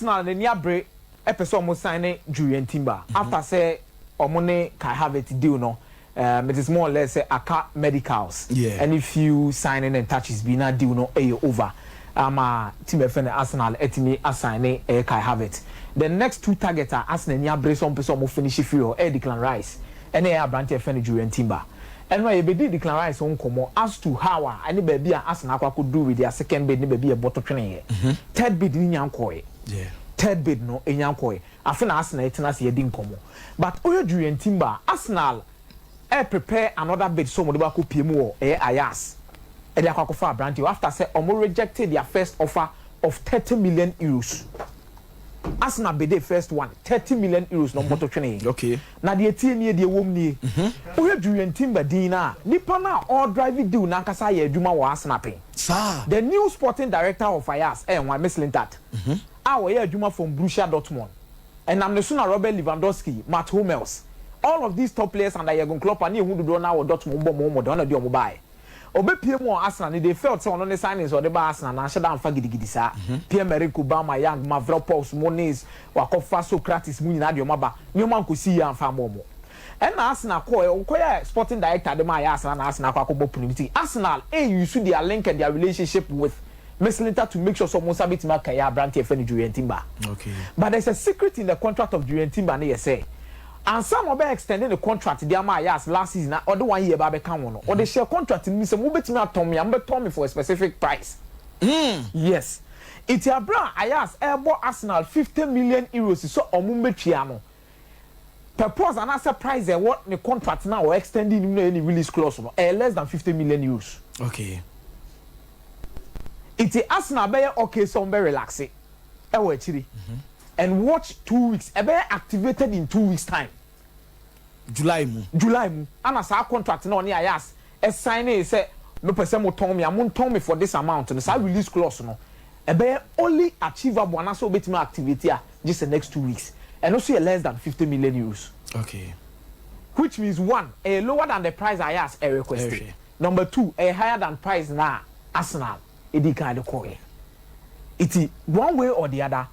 Arsenal ne niabre epeso omo sign Julian Timber after say omone can have it deal no it is more or less aka medicals and if you sign in and touches be na deal no over team FN Arsenal etimi assign can have it the next two targets are Arsenal niabre some person mo finish free or Declan Rice and brand FN Julian Timber and why be Declan Rice on komo as to how any baby Arsenal could do with their second bid ni baby a bottle training third bid ni nyankoi third bid no enyankoi afina Arsenal etina se yedi nkomo but oyo Julian Timber Arsenal prepare another bid so mo de ba ko pie mu o Ayas e de akwakofa brand after say omo rejected their first offer of 30 million euros. Arsenal be the first one 30 million euros no moto training okay na de tie nie de wom nie oyo Julian Timber din na nipa na all drive deal na kasa ya adwuma wa Arsenal pen sir the new sporting director of Ayas one missing that our year Juma from Borussia Dortmund and I'm the sooner Robert Lewandowski, Matt Hummels, all of these top players and Jurgen Klopp and who do now Dortmund bomb don't do mobile. Obe PM Arsenal they felt on the signings or the Arsenal and shut down fagidi sa. Pierre-Emerick Aubameyang, Young Mavropoulos, Moniz, Wakofa Socrates, Muninadio Maba, no man could see and far more. And Arsenal call sporting director the my Arsenal and Arsenal opportunity. Arsenal you see their link and their relationship with Meslinter to make sure someone sabit ma kaya brand TFN Julian Timber. Okay. But there's a secret in the contract of Julian Timber they say. And some of them extending the contract they are yes last season or the 1 year babe can one or they share contract in me say move me Tommy I'm Tommy for a specific price. Yes. It's a brand Ayas airborne Arsenal 50 million euros so omumbe triano. Purpose and answer price what the contract now or extending any release clause less than 50 million euros. Okay. It's Arsenal be okay so be relaxing. And watch 2 weeks. Be activated in 2 weeks time. July mu. And as our contract no near Ayas. Sign it say no person will tell me I'm tell me for this amount and so release clause no. Be only achievable and so bit my activity just the next 2 weeks. And also less than 50 million euros. Okay. Which means one, lower than the price Ayas requested. Number two, higher than price now Arsenal. It kind of call it one way or the other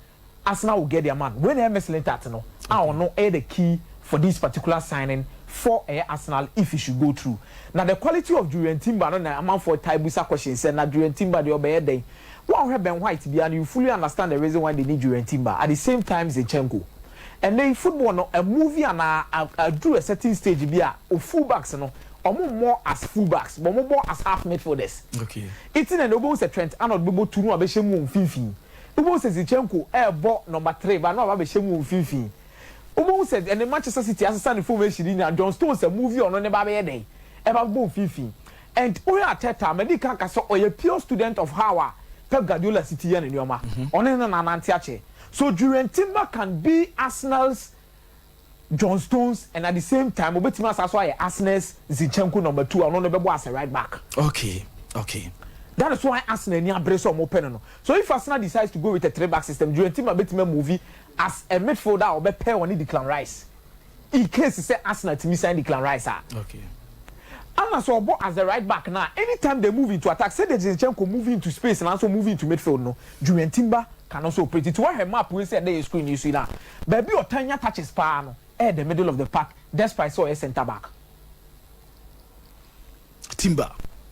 Arsenal will get their man when they miss later no I don't know the key for this particular signing for Arsenal if it should go through now the quality of Julian Timber no na amount for Taibusa question said na Julian Timber the obey day one have Ben White be and you fully understand the reason why they need Julian Timber at the same time Zinchenko and then football no a movie and a do a certain stage be a fullbacks no more as fullbacks, but more as half midfielders. Okay. It's in an Obo se Trent, and not Bobo to know about Shemu Fifi. Obo says Zinchenko, bought number 3, but not about Shemu Fifi. Obo said, and the Manchester City as a son information in and John Stones a movie on a day, about Bo Fifi. And Oya Teta, Medica Casso, or a pure student of Hawa, Pep Guardiola City and Yoma, on an Anantiache. So Julian Timber can be Arsenal's John Stones and at the same time Obetima as why Arsenal's Zinchenko number 2 and on the as a right back. Okay. That is why Arsenal near brace or open. So if Arsenal decides to go with a 3-back system, Julian Timber betima movie as a midfielder or be pair on Declan Rice. In case you say Arsenal to me sign Declan Rice. Okay. And so as a right back now, anytime they move into attack, say that Zinchenko move into space and also move into midfield no. Julian Timber can also operate it. Why her map we say there screen you see now. Baby or tanya touches pa no. The middle of the park, despite so a centre back. Timber.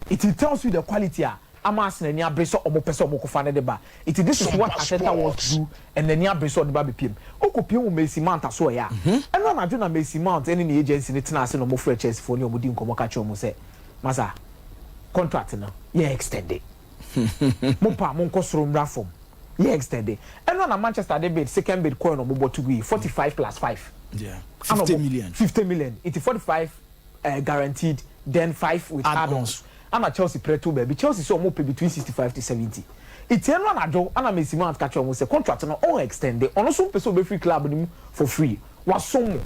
It tells you the quality. I'm asking near Breso or Mopeso Mokofane de Ba. This is what Ateta wants to do, and the near Breso the Baby PM. Okopio Macy Mount as well, yeah. And when I do not Macy Mount, any agency in the Tenacin or more chess for your Mudim Komokacho Mose. Maza, contract now, yeah, extended. Mopa Monkosrum Rafom, yeah, extended. And when a Manchester debate, second bid coin or Bobo to be 45 plus 5. Yeah, 50 million. 50 million. It's 45 guaranteed, then 5 with add-ons. I'm a Chelsea Preto baby. Chelsea so more pay between 65 to 70. It's one ajo and I may see mount catch almost a contract no all extended. On also person be free club for free. Wasomo.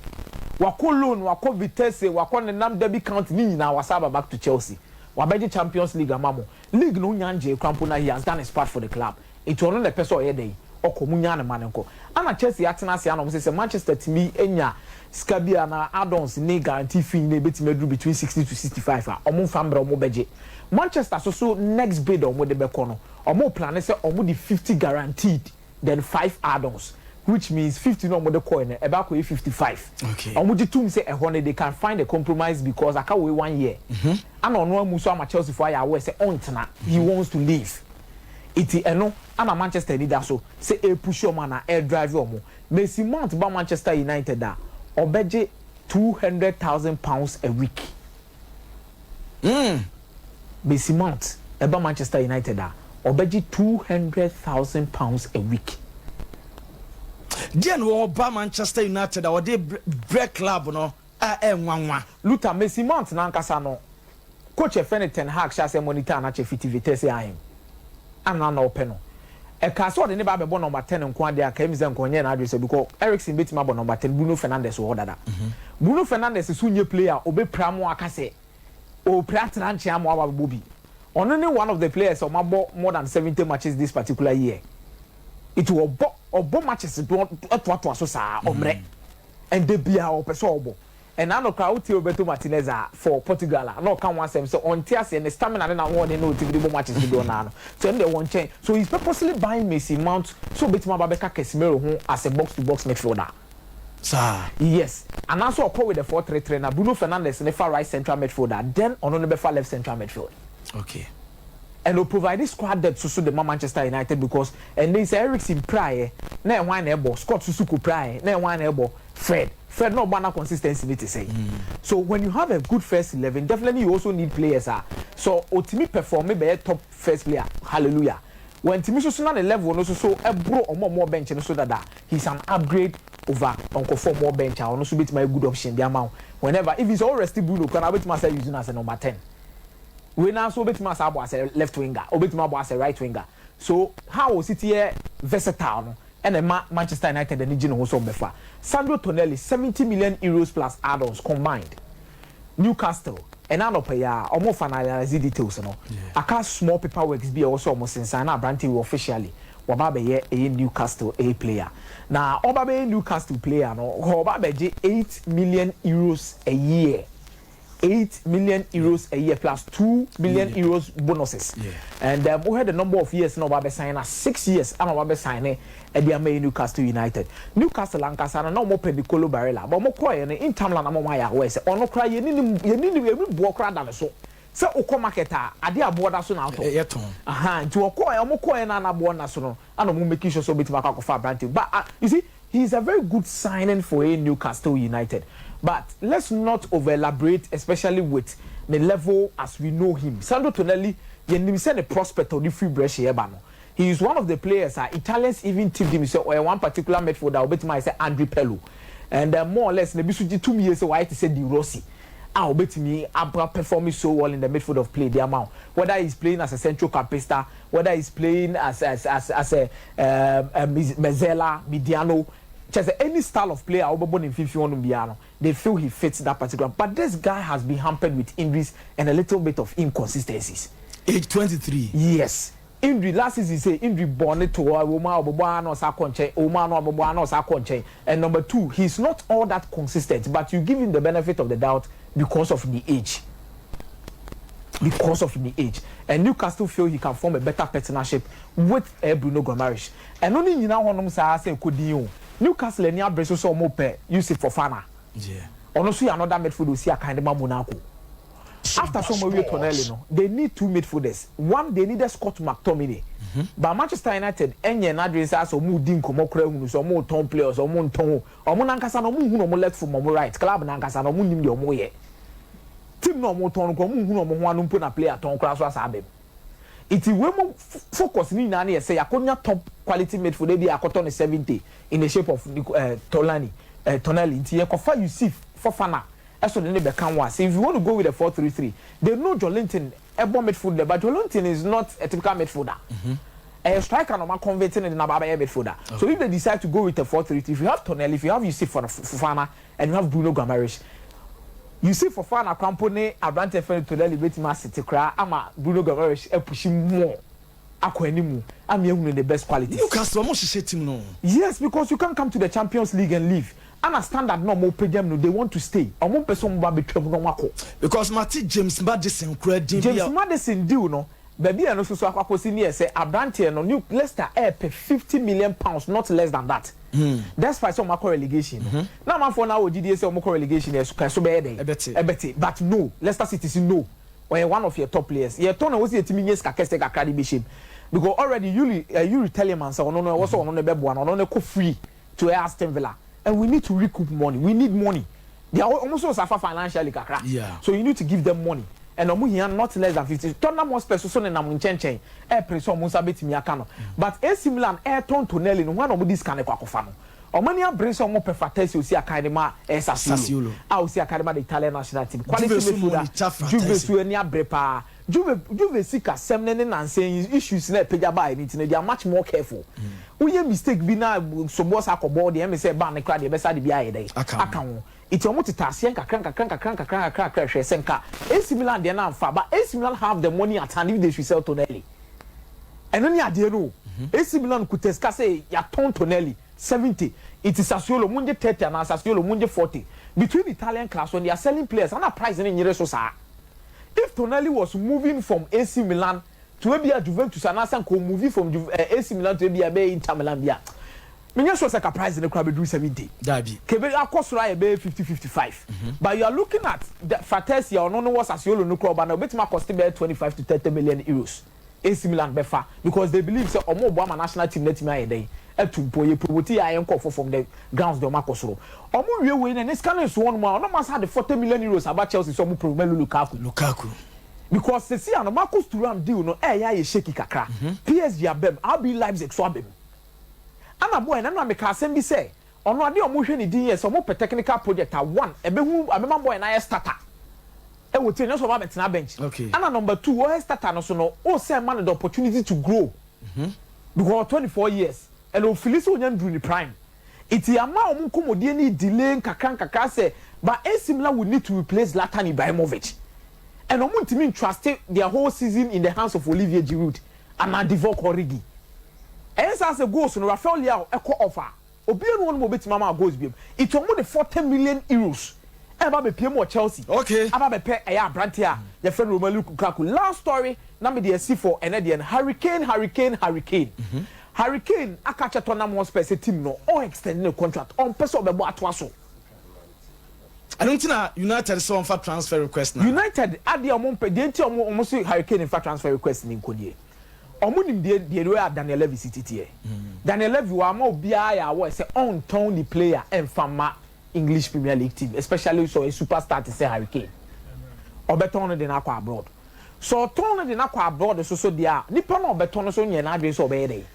Wako loan, wako Vitesse, wako the nam derby count ni na wasaba back to Chelsea. Wabeji Champions League amamo. League no nyanje krampona he has done his part for the club. It will the person here day. Oko munya na manenko ana Chelsea atena se ana say Manchester to me enya skabia na add-ons ne guarantee fee na betime do between 60 to 65 omo fambre omo beje Manchester so next bid omo de be kono omo plan say omo the 50 guaranteed then 5 add-ons, which means 50 no more the coin, about 55. Okay. And would you to say a honey they can find a compromise because I can't wait 1 year. And on one Musa Chelsea for I say on tonight he wants to leave. It is no, I'm a Manchester United so say a push your man air drive your mo. Messi Mount by Manchester United da or budget £200,000 a week. Messi Mount about Manchester United da or budget £200,000 a week. Then we ba Manchester United or they break club no Luther Messi Mount na nkasa no coach Ten Hag sha say monitor na che fitivite say ahim ana na open no e ka so de ne ba be bo number 10 nko ade aka emi ze nko nye na adrese because Eriksen betima bo number 10 Bruno Fernandes wo dada Bruno Fernandes so nye player obe pramo aka say o pratra nche amo aba bobi only one of the players o mabo more than 70 matches this particular year. It will obo matches to so sa omre and de bia o pese obo and I know crowd tell Roberto Martinez for Portugal no can one say so on tears and the stamina na one no TV matches to do now so they won't change so he's purposely buying Messi Mount so betima Babeka Casemiro who as a box to box midfielder. Sir. Yes, and also occur with the 4-3-3 now Bruno Fernandes in the far right central midfielder then on the far left central midfield. Okay. And will provide this squad depth to the Manchester United because and they say Eriksen prior na one elbow Scott Susuku prior na one elbow Fred no banner consistency need to say. So when you have a good first 11 definitely you also need players so ultimate perform be top first player hallelujah when Timi so na the level no so a bro or more bench so that he's an upgrade over Uncle for more bench or no so bit my good option the amount whenever if he's all rested Bruno can I bit myself using as a number 10. We now so betima sabo as a left winger, or betima as a right winger. So how was it here versatile? And Manchester United and Nigel also befa. Sandro Tonelli 70 million euros plus add-ons combined. Newcastle and now pay almost finalize details no. I can't small paperwork be also almost since I Branty officially. Wababe a Newcastle a player. Now Obabe Newcastle player no Obabe 8 million euros a year. 8 million euros a year plus 2 million euros bonuses. Yeah. And we had a number of years now Babe sign 6 years and Babe sign at the Newcastle United. Newcastle Lancaster no more Pedicolo Barella, but more quiet in Tamla Namaya West or no cry you need walk rather so. So Okomaketa, Adia Border soon out. To a coy, more coy and a born national, and I'm making sure so bit back of far branting. But you see, he's a very good signing for a Newcastle United. But let's not over elaborate, especially with the level as we know him. Sandro Tonelli, you said a prospect of the free brush here, he is one of the players. Italians even tipped him or one particular midfielder, bet my say Andri Pello, and more or less, maybe 2 years away to say Di Rossi. I'll bet me Abra performing so well in the midfield of play. The amount whether he's playing as a central capista, whether he's playing as a Mezzala, Midiano. Just any style of player in 51 they feel he fits that particular. But this guy has been hampered with injuries and a little bit of inconsistencies. Age 23. Yes. Injury last season say injury born to a woman and number 2, he's not all that consistent, but you give him the benefit of the doubt because of the age. Because of the age. And Newcastle feel he can form a better partnership with Bruno Gomes. And only you now want to say could Newcastle and Yabreso so more use it for Fana. Yeah. Honestly, another midfield will see a kind of Monaco. After some way Tonelli, no, they need 2 midfielders. One, they need a Scott McTominay. But Manchester United, any address as or more Dinko, more Crowns, or more Tom players, or more Tongo, or Monancasa, or more left from more right, Club Nancasa, or Munim, or more yet. Tim no more Tongo, no more one put a player Tom Class was Abem. It is when focus in Nani say I couldn't top quality midfield, they are cotton 70 in the shape of Tonelli. You see for Fana. That's what they become was. If you want to go with a 4-3-3, they know Jolinton, a bomb midfielder, but Jolinton is not a typical midfielder. A striker no man converting in a midfielder. Okay. So if they decide to go with a 4-3-3, if you have Tonelli, if you have Yusuf for Fofana, and you have Bruno Gomes, you see Fofana company Abrante Fene Tonelli betima City cry, ama Bruno Gomes pushing more. I'm young the best quality. Newcastle team no. Yes, because you can't come to the Champions League and leave. And I stand that no more premium no, they want to stay. And one person will be trouble no. Because Marty James Madison James Madison do no. baby and also so akwakosi ni say Abrante no new Leicester air pay 50 million pounds, not less than that. That's why some relegation. Now man for now GDA say relegation is so bad. But no, Leicester City say no. Or one of your top players. You turn was the team yes kakeste kakadi bishim. Because already you Telemans or no also on the bebwan or no free to Aston Villa. And we need to recoup money. We need money. They are almost suffer financially kakra. Yeah. So you need to give them money. And here not less than 50. Tottenham more special so na munchen air preso musa betimi aka no. But AC Milan air turn to Nelly no one of this kind of kwakofa no. Omania brings some more perfatesi osi akadema Sassuolo. Osi akadema the Italian national team. Quality midfielder. Juve su eni abrepa. Juve sika semne na saying issues na peja ba anything they are much more careful. Uye mistake bi na so boss akobo de me say ba ne kra de be sa de bi aye dey. Aka ho. It's almost tasien kakran hwe senka. AC Milan de na amfa but AC Milan have the money at hand if they should sell Tonelli. And only ade no. AC Milan could say ya ton Tonelli 70. It is Sassuolo munje 30 and Sassuolo munje 40. Between Italian class when they are selling players and a price in Nyere so sa. If Tonelli was moving from AC Milan to Ebia Juventus and Asan ko moving from AC Milan to Ebia be Inter Milan bia. Menya so like a price in the crowd do 70. Dabi. Kebe akosura be 50-55. But you are looking at the Fratesi or no was Sassuolo no crowd but now bet ma cost be 25 to 30 million euros. AC Milan befa because they believe say omo Obama national team let me aye etumpo ye promote ayen call from the grounds de makosoro omo wie we na this kind is one man no must have the 40 million euros about Chelsea so omo promote Lukaku because they see an Marcus Thuram deal no ya ye shaky kakra PSG abem RB Leipzig so abem ana boy na make asem bi say ono ade omo hwe ni din yes omo per technical project a one ebehu abema boy na ye starter e wo tie no so ba betina bench ana number 2 wo starter no so no o say man the opportunity to grow because 24 years and o Phillips onyan do ni prime iti ama omo komodie ni delay kakra say but AC Milan will need to replace Zlatan Ibrahimovic and omo ntimi trust their whole season in the hands of Olivier Giroud and Divock Origi and as a goals no Rafael Leao echo offer obi enu won mo betima ma goals biem it omo the 40 million euros eba be PM Chelsea okay aba be pe eya Abrante a your friend Romelu Lukaku last story na me dey see for Enedian Hurricane Hurricane akacha Tottenham Hotspur team no all extending the contract on person obebo atwa so I don't think United so on for transfer request now United ade omo pe de nti omo so Hurricane for transfer request ni nkodie omo nim de we Daniel Levy city Daniel Levy wa ma obia ya wo say on turn the player and fama English Premier League team, especially so a superstar to say Hurricane. Obeton de na kwa abroad. So turn de na kwa abroad so dia. Nipa no obeton so nye na adwen so obey.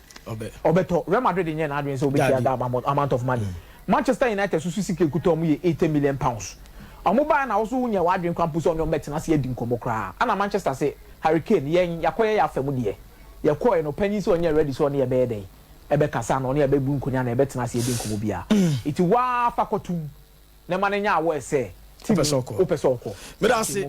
Obeto Real Madrid nye na adwen so obey that amount of money. Manchester United so sike kuto omo ye 80 million pounds. Omo ba na so nye wa adwen campus on your bet na se edi nkomo kra. Ana Manchester say Hurricane yen yakoye ya famu de. Yakoye no panyi so onye ready so on ye be dey. Ebe kasa no ne ebe bu nkonya na ebe tena se edi nkomo bia iti wa fakotum ne manenya awo ese opesoko me da say